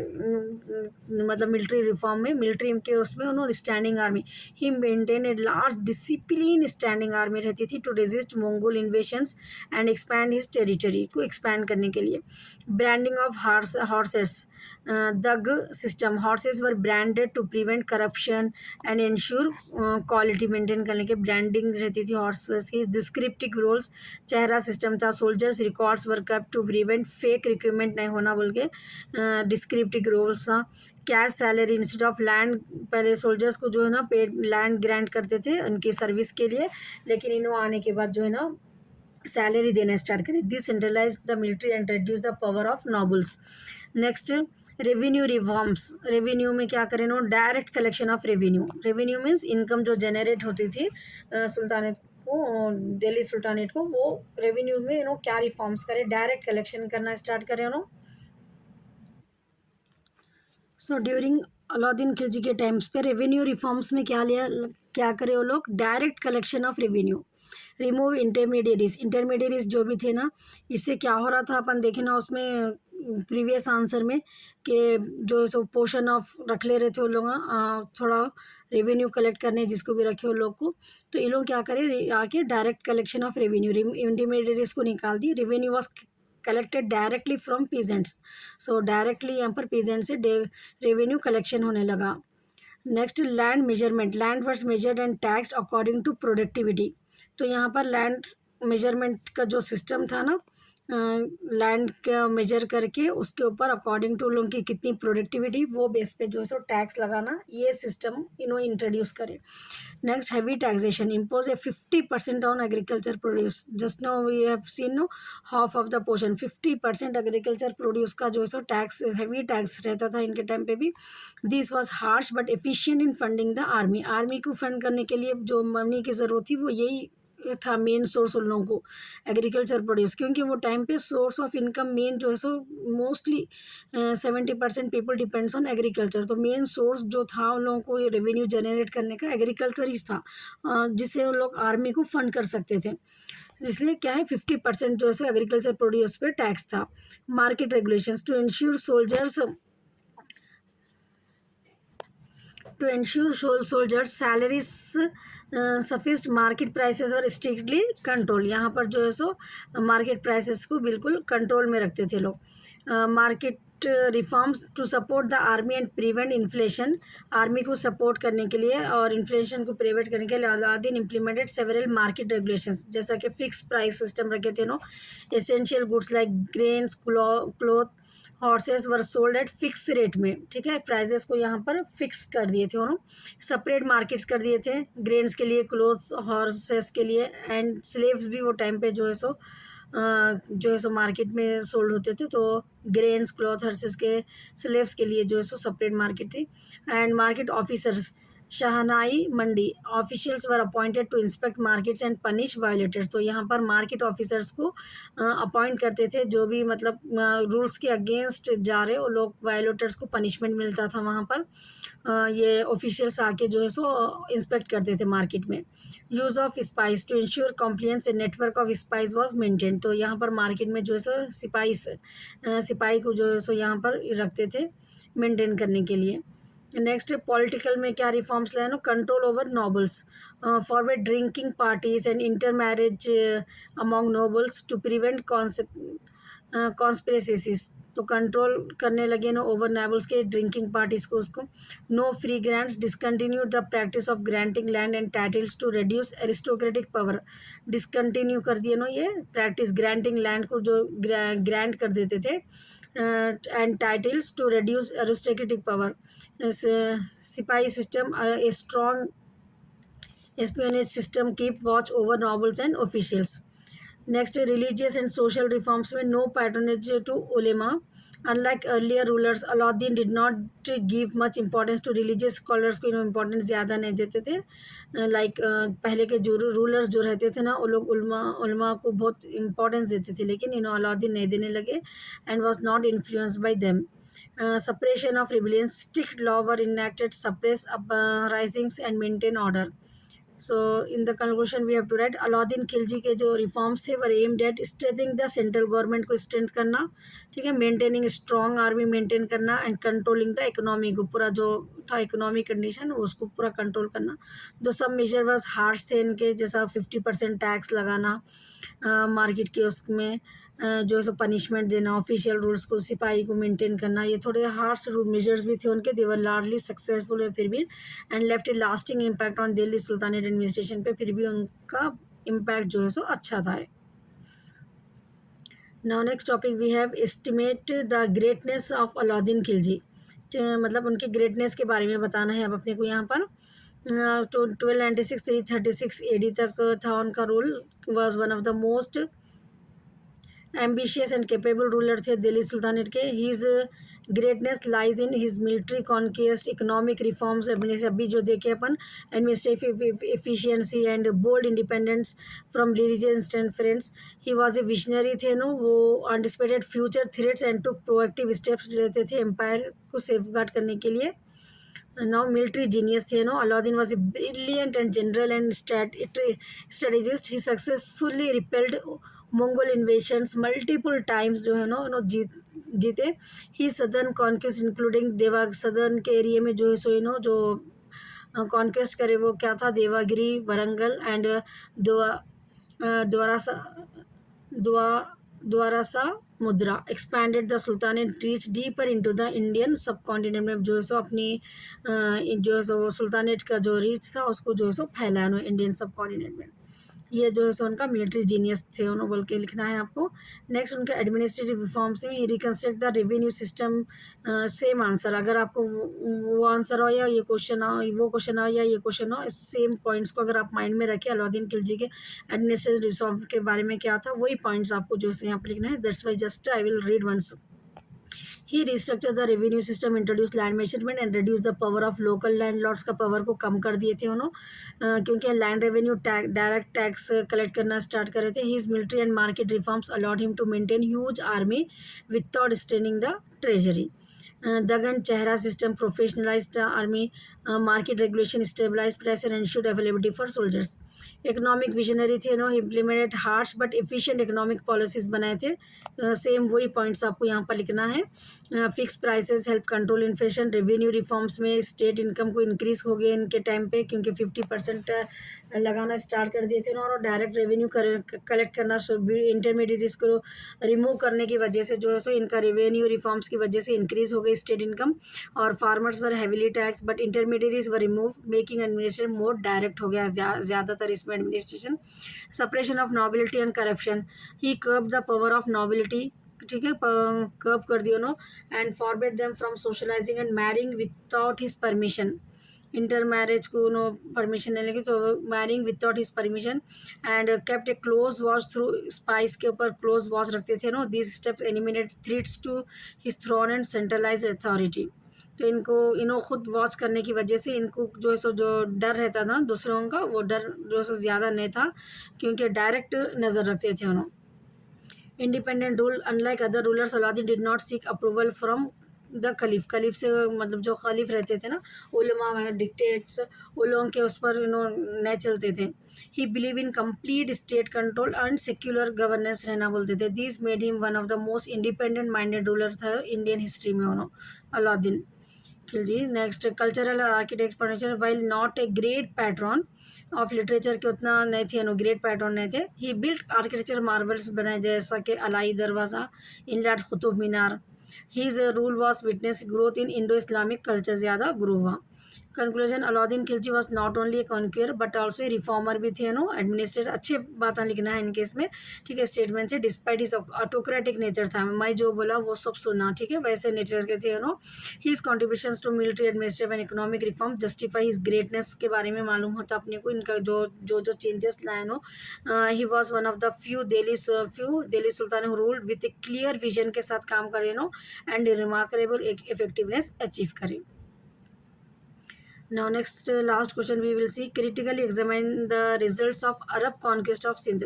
मतलब मिलिट्री रिफॉर्म में मिलिट्री के उसमें उन्होंने standing army, he maintain a large discipline standing army रहती थी to resist Mongol invasions and expand his territory को एक्सपैंड करने के लिए। ब्रांडिंग ऑफ हॉर्सेस, दग system, horses were branded to prevent corruption and ensure quality maintain maintain करने के, ब्रांडिंग रहती थी हॉर्सेस की, डिस्क्रिप्टिव रोल्स, चेहरा सिस्टम था, soldiers records were kept to prevent fake recruitment नहीं होना बोल के डिस्क्रिप्टिव रोल्स था, cash salary instead of land, पहले सोल्जर्स को जो है ना पेड लैंड ग्रांट करते थे उनकी सर्विस के लिए, लेकिन इन्हों आने के बाद जो है ना सैलरी देना स्टार्ट करें, this centralise the military and reduce the power of nobles. Next revenue reforms, revenue में क्या करें no, direct collection of revenue, revenue means income जो जनरेट होती थी सुल्तानेट को, दिल्ली सुल्तानेट को, वो रेवेन्यू में नो क्या रिफॉर्म्स करें, डायरेक्ट कलेक्शन करना स्टार्ट करें no. So during Alauddin Khilji के टाइम्स पे रेवेन्यू रिफॉर्म्स में क्या करे वो लोग, direct collection of revenue, remove intermediaries, intermediaries जो भी थे ना, इससे क्या हो रहा था अपन देखे ना उसमें प्रीवियस आंसर में कि जो सो पोर्शन ऑफ रख ले रहे थे वो लोग थोड़ा रेवेन्यू कलेक्ट करने जिसको भी रखे वो लोग को, तो ये लोग क्या करें आके direct collection of revenue, intermediaries को निकाल दी, revenue was collected directly from peasants, so directly यहाँ पर पीजेंट से रेवेन्यू कलेक्शन होने लगा। Next land measurement, land were measured and taxed according to productivity, तो यहाँ पर लैंड मेजरमेंट का जो सिस्टम था ना, लैंड का मेजर करके उसके ऊपर अकॉर्डिंग टू लोगों की कितनी प्रोडक्टिविटी वो बेस पे जो है सो टैक्स लगाना, ये सिस्टम इन्होंने इंट्रोड्यूस करे। Next heavy taxation, impose a 50% on agriculture produce, just now we have seen no half of the portion, 50% agriculture produce का जो है सो टैक्स, हैवी टैक्स रहता था इनके टाइम पे भी। This was harsh but efficient in funding the army, army को फंड करने के लिए जो मनी की ज़रूरत थी वो यही था मेन सोर्स उन लोगों को, एग्रीकल्चर प्रोड्यूस, क्योंकि वो टाइम पे सोर्स ऑफ इनकम मेन जो है so mostly 70% people depends on agriculture, तो मेन सोर्स जो था उन लोगों को ये रेवेन्यू जनरेट करने का एग्रीकल्चर ही था, जिससे उन लोग आर्मी को फंड कर सकते थे, इसलिए क्या है 50% जो है सो एग्रीकल्चर प्रोड्यूस पे टैक्स था। Market regulations, to ensure soldiers salaries sufficient, market prices और strictly कंट्रोल, यहाँ पर जो है सो मार्केट प्राइसेस को बिल्कुल कंट्रोल में रखते थे लोग। Market reforms to support the army and prevent inflation, army को सपोर्ट करने के लिए और इन्फ्लेशन को प्रिवेंट करने के लिए Alauddin implemented several market regulations, जैसा कि फिक्स प्राइस सिस्टम रखे थे no, essential goods like grains, cloth, horses were sold at fix rate में, ठीक है, प्राइजेस को यहाँ पर फिक्स कर दिए थे उन्होंने, सेपरेट मार्केट्स कर दिए थे, ग्रेन्स के लिए, क्लोथ्स, हॉर्सेस के लिए, एंड स्लेव्स भी वो टाइम पे जो है सो मार्केट में सोल्ड होते थे, तो ग्रेन्स, क्लॉथ, हर्सेस के स्लेव्स के लिए जो है सो सेपरेट मार्केट थी। And market officers, Shahnai Mandi officials were appointed to inspect markets and punish violators, तो यहाँ पर मार्केट ऑफिसर्स को अपॉइंट करते थे, जो भी मतलब रूल्स के अगेंस्ट जा रहे वो लोग, वायोलेटर्स को पनिशमेंट मिलता था वहाँ पर, ये ऑफिशियल्स आके जो है सो इंस्पेक्ट करते थे मार्केट में। Use of spies, to ensure compliance a network of spies was maintain, तो यहाँ पर मार्केट में जो है सो सिपाही को जो है सो यहाँ पर रखते थे मेंटेन करने के लिए। नेक्स्ट पॉलिटिकल में क्या रिफॉर्म्स लाए no, control over nobles, forbade drinking parties and inter marriage among nobles to prevent conspiracies, तो कंट्रोल करने लगे नो ओवर नोबल्स के ड्रिंकिंग पार्टीज को, उसको। No free grants, discontinue the practice of granting land and titles to reduce aristocratic power, discontinue कर दिए नो ये प्रैक्टिस, ग्रांटिंग लैंड को जो ग्रांट कर देते थे and titles to reduce aristocratic power. सिपाही system, a strong espionage system keep watch over nobles and officials. Next religious and social reforms में no patronage to ulema, unlike earlier rulers Alauddin did not give much importance to religious scholars को इम्पोर्टेंस ज़्यादा नहीं देते थे, लाइक पहले के जो रूलर्स जो रहते थे ना वो लोग उलमा को बहुत इम्पोर्टेंस देते थे, लेकिन इन्होंने अलाउद्दीन नहीं देने लगे and was not influenced by them. Suppression of rebellion, strict law were enacted, suppress uprisings and maintain order. So in the conclusion we have to write, Alauddin Khilji के जो रिफॉर्म्स थे were aimed at strengthening the central government को स्ट्रेंथ करना, ठीक है, मेंटेनिंग स्ट्रॉन्ग आर्मी मेंटेन करना एंड कंट्रोलिंग द इकोनॉमी को, पूरा जो था इकोनॉमिक कंडीशन उसको पूरा कंट्रोल करना। जो सब मेजर वर्स हार्श थे इनके, जैसा 50% टैक्स लगाना मार्केट के उसमें, जो है सो पनिशमेंट देना, ऑफिशियल रूल्स को, सिपाही को मेंटेन करना, ये थोड़े हार्श मेजर्स भी थे उनके। देवर लार्जली सक्सेसफुल है फिर भी, and left a lasting impact on Delhi sultanate administration पे, फिर भी उनका इम्पैक्ट जो है सो अच्छा था। Now next topic we have estimate the greatness of Alauddin Khilji. मतलब उनके ग्रेटनेस के बारे में बताना है अब अपने को यहाँ पर। 1296 AD तक था उनका rule. Was one of the most ambitious and capable ruler थे दिल्ली सुल्तानेट के। His greatness lies in his military conquest, economic reforms, अपने से अभी जो देखे अपन, administrative efficiency and bold independence from religious and friends. He was a visionary थे नो, वो anticipated future threats and took proactive steps लेते थे एम्पायर को सेफगार्ड करने के लिए। नाउ मिलिट्री जीनियस थे no, Alauddin was a brilliant and general and strategist. He successfully repelled Mongol invasions multiple times, जो है नो जीते। He southern conquest including Deva, southern के एरिया में जो है सो जो कॉन्क्वेस्ट करे वो क्या था, देवागिरी, वरंगल एंड द्वा द्वारासा द्वा द्वारासा मुद्रा। Expanded the sultanate reach deeper into the Indian subcontinent में, जो है सो अपनी जो है सो सुल्तानेट का जो रीच था उसको जो है सो फैलाया उन्होंने इंडियन सब कॉन्टिनेंट में। ये जो है सो उनका मिलिट्री जीनियस थे उन्होंने बोल के लिखना है आपको। नेक्स्ट उनके एडमिनिस्ट्रेटिव रिफॉर्म्स में reconstruct the revenue system. Same answer, अगर आपको वो आंसर हो या ये क्वेश्चन हो, वो क्वेश्चन हो या ये क्वेश्चन हो, सेम पॉइंट्स को अगर आप माइंड में रखें, अलाउद्दीन खिलजी के एडमिनिस्ट्रेटिव रिफॉर्म के बारे में क्या था, वही पॉइंट्स आपको जो है यहाँ पर लिखना है। That's why just I will read once. He restructure the revenue system, introduce land measurement and reduce the power of local landlords, का पावर को कम कर दिए थे उन्होंने, क्योंकि land revenue direct tax collect करना स्टार्ट करे थे। His military and market reforms allowed him to maintain huge army without straining the treasury. Dagan Chehra system professionalized the army, market regulation stabilized price and ensured availability for soldiers. Economic visionary थे no, implemented harsh but efficient economic policies बनाए थे। सेम वही पॉइंट्स आपको यहाँ पर लिखना है। Fix prices help control inflation. Revenue reforms में स्टेट इनकम को इंक्रीज हो गए इनके टाइम पे, क्योंकि 50% लगाना स्टार्ट कर दिए थे ना, और डायरेक्ट रेवेन्यू कलेक्ट करना, इंटरमीडिएट्स को रिमूव करने की वजह से जो है सो इनका रेवेन्यू रिफॉर्म्स की वजह से इंक्रीज हो गई स्टेट इनकम। और farmers were heavily tax but intermediates were remove, making administration more direct हो गया ज़्यादातर इसमें administration. Separation of nobility and corruption. He curb the power of nobility, ठीक है, कर्ब कर दिया no, and forbid them from socialising and marrying without his permission. Inter marriage को नो परमिशन नहीं लेंगे, तो marrying without his permission. And kept a close watch through, spice के ऊपर क्लोज वॉच रखते थे नो। This steps eliminate threats to his throne and centralise authority. तो इनको खुद वॉच करने की वजह से इनको जो है सो जो डर रहता था दूसरों का, वो डर जो है सो ज़्यादा नहीं था, क्योंकि डायरेक्ट नज़र रखते थे उन्होंने। Independent rule, unlike other rulers Alauddin did not seek approval from the caliph. Caliph से मतलब जो खलीफ रहते थे ना, उलमा डिक्टेट्स, वो लोगों के उस पर नहीं चलते थे। ही believe in complete state control and secular governance रहना बोलते थे। This made him one of the most independent minded ruler था इंडियन हिस्ट्री में उन्होंने, अलाउद्दीन खिलजी। नेक्स्ट कल्चरल और architecture, while not a great patron of literature के उतना नहीं थे, ग्रेट पैट्रॉन नहीं थे। ही बिल्ट आर्किटेक्चर मार्बल्स बनाए, जैसा कि अलाई दरवाज़ा, इनलाट Qutub Minar. His rule was witness growth in Indo Islamic culture, ज़्यादा ग्रो हुआ। Conclusion, Alauddin Khilji was not only a conqueror but also a reformer भी थे एडमिनिस्ट्रेटर। अच्छे बातें लिखना है इनके इसमें, ठीक है। स्टेटमेंट से डिस्पाइट हिज ऑटोक्रेटिक नेचर था, मैं जो बोला वो सब सुना, ठीक है, वैसे नेचर के थे his contributions to military administrative and economic reform justify his greatness के बारे में मालूम होता अपने को, इनका जो चेंजेस लाए he was one of the few Delhi Sultan who ruled with A clear vision के साथ काम करे एंड रिमार्केबल इफेक्टिवनेस अचीव करे। Now next last question we will see, critically examine the results of Arab conquest of Sindh.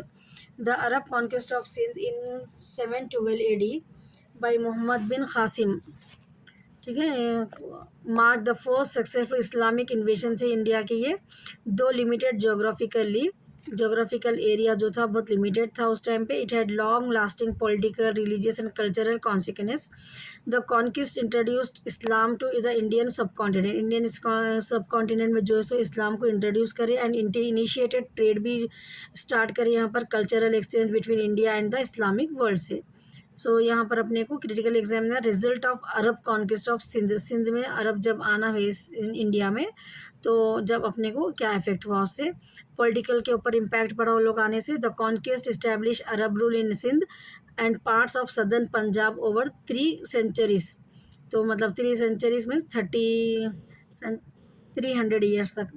The Arab conquest of Sindh in 712 AD by Muhammad bin Qasim, ठीक है, mark the first successful Islamic invasion थे इंडिया के ये, दो लिमिटेड जोग्राफिकली जोग्राफिकल एरिया जो था बहुत लिमिटेड था उस टाइम पे. It had long lasting political religious and cultural consequence. The conquest introduced Islam to the Indian subcontinent. Indian subcontinent में जो है सो इस्लाम को इंट्रोड्यूस करे एंड इनिशिएटेड ट्रेड भी स्टार्ट करे यहाँ पर cultural exchange between India and the Islamic world से. सो यहाँ पर अपने को critical examiner result of Arab conquest of Sindh. Sindh में अरब जब आना है इंडिया में, तो जब अपने को क्या इफेक्ट हुआ उससे. पॉलिटिकल के ऊपर इम्पैक्ट पड़ा वो लोग आने से. The conquest establish Arab rule in Sindh and parts of southern Punjab over 3 centuries. तो मतलब 3 centuries में 300 ईयर्स तक.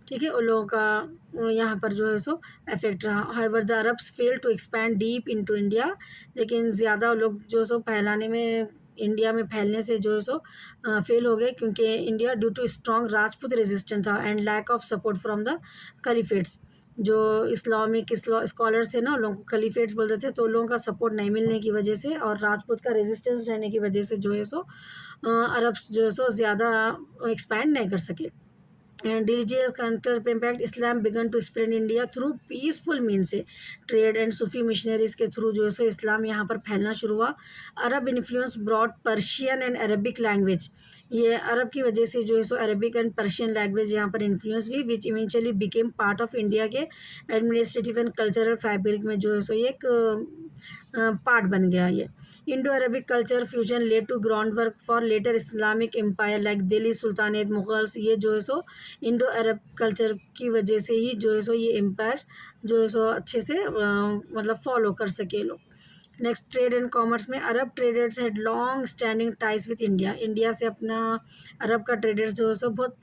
ठीक है, उन लोगों का यहाँ पर जो है सो इफेक्ट रहा. However the Arabs fail to expand deep into India. लेकिन ज़्यादा लोग जो सो फैलाने में, इंडिया में फैलने से जो है सो फेल हो गए, क्योंकि India due to strong Rajput resistance था and lack of support from the caliphates. जो इस्लामिक स्कॉलर्स थे ना, उन लोगों को कलीफेट्स बोलते थे, तो उन लोगों का सपोर्ट नहीं मिलने की वजह से और राजपूत का रेजिस्टेंस रहने की वजह से जो है सो अरब्स जो है सो ज़्यादा एक्सपैंड नहीं कर सके. And religious counter impact. Islam began to spread India through peaceful mean से ट्रेड एंड सूफी मिशनरीज के थ्रू जो है सो इस्लाम यहाँ पर फैलना शुरू हुआ. Arab influence brought Persian and Arabic language. ये अरब की वजह से जो है so Arabic and Persian language यहाँ पर इन्फ्लुएंस हुई, which eventually became part of India के एडमिनिस्ट्रेटिव एंड कल्चरल फैब्रिक में जो है सो ये एक पार्ट बन गया. ये Indo Arabic culture fusion led to ground work for later Islamic empire like Delhi sultanate Mughals. ये जो है सो इंडो अरब कल्चर की वजह से ही जो है सो ये एम्पायर जो है सो अच्छे से मतलब फॉलो कर सके लोग. नेक्स्ट, ट्रेड एंड कॉमर्स में Arab traders had long standing ties with India. India से अपना अरब का ट्रेडर्स जो है सो बहुत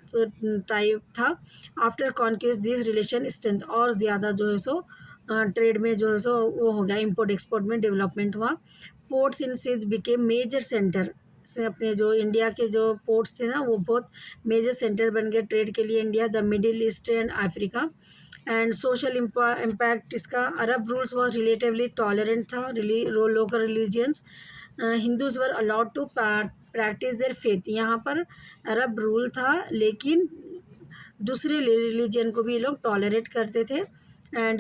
टाइप था. After conquest this relation strength, और ज़्यादा जो है सो ट्रेड में जो है सो वो हो गया, इम्पोर्ट एक्सपोर्ट में डेवलपमेंट हुआ. Ports in Sindh became major center. से अपने जो इंडिया के जो पोर्ट्स थे ना, वो बहुत मेजर सेंटर बन गए ट्रेड के लिए India. The Middle East and Africa. And social impact इसका, Arab rules was relatively tolerant था. Local religions, Hindus were allowed to practice their faith. यहाँ पर अरब रूल था, लेकिन दूसरे रिलीजन को भी ये लोग टॉलरेट करते थे. And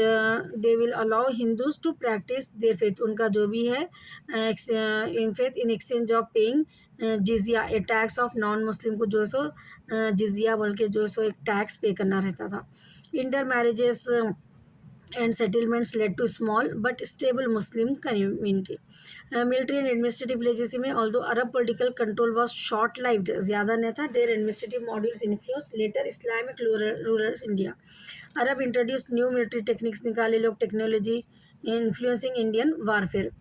they will allow Hindus to practice their faith. उनका जो भी है in faith in exchange of paying जिजिया, a tax of non Muslim को जो है सो जिजिया बोल के जो है सो एक टैक्स पे करना रहता था. Inter marriages and settlements led to small but stable Muslim community. Military and administrative legacy में, although Arab political control was short-lived, ज़्यादा नहीं था, their administrative modules influenced later Islamic rulers India. Arab introduced new military techniques, निकाले लोग technology, influencing Indian warfare.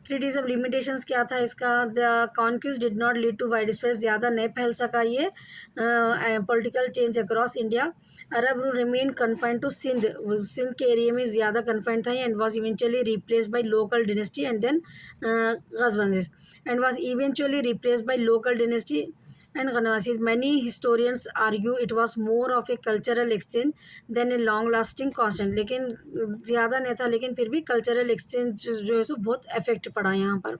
Criticism limitations क्या था इसका. The conquest did not lead to wide spread. ज़्यादा नहीं फैल सका ये political change across India. Arab rule remain confined to Sindh. Sindh के एरिया में ज़्यादा कन्फाइंड था and was eventually replace by local dynasty and then Ghaznavids and was eventually replace by local dynasty and Ghanaisis. Many historians argue it was more of a cultural exchange than a long-lasting constant. लेकिन ज़्यादा नहीं था, लेकिन फिर भी कल्चरल एक्सचेंज जो है सो बहुत इफेक्ट पड़ा यहाँ पर.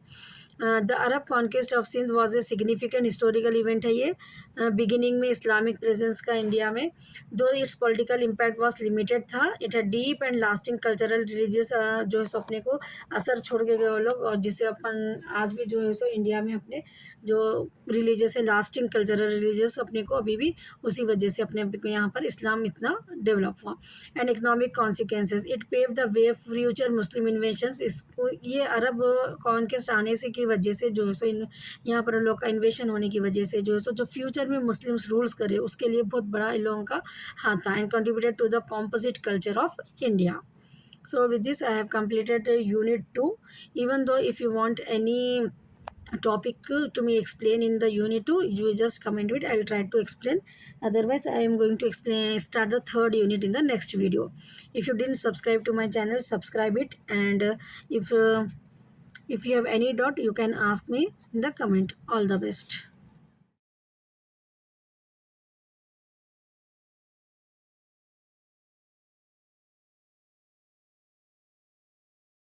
The Arab conquest of Sindh was a significant historical event है ये, बिगिनिंग में इस्लामिक प्रेजेंस का इंडिया में. दो it's political impact was limited था, इट है deep and lasting cultural religious जो है सो अपने को असर छोड़ के गए वो लोग, और जिससे अपन आज भी जो है सो इंडिया में अपने जो रिलीजियस है, लास्टिंग कल्चरल रिलीजियस अपने को अभी भी उसी वजह से अपने को यहाँ पर इस्लाम इतना डेवलप हुआ. And economic consequences, it pave the way future Muslim invasions. इसको ये अरब कॉन्क्वेस्ट आने से की वजह से जो है सो यहाँ पर लोग का इन्वेशन होने की वजह से जो है सो जो फ्यूचर में मुस्लिम्स रूल्स करे उसके लिए बहुत बड़ा इन लोगों का हाथ था. And contributed to the composite culture of India. So with this I have completed unit 2. Even though if you want any topic to me explain in the unit 2, you just comment it, I will try to explain. Otherwise I am going to start the third unit in the next video. If you didn't subscribe to my channel, subscribe it. And if you have any doubt, you can ask me in the comment. All the best.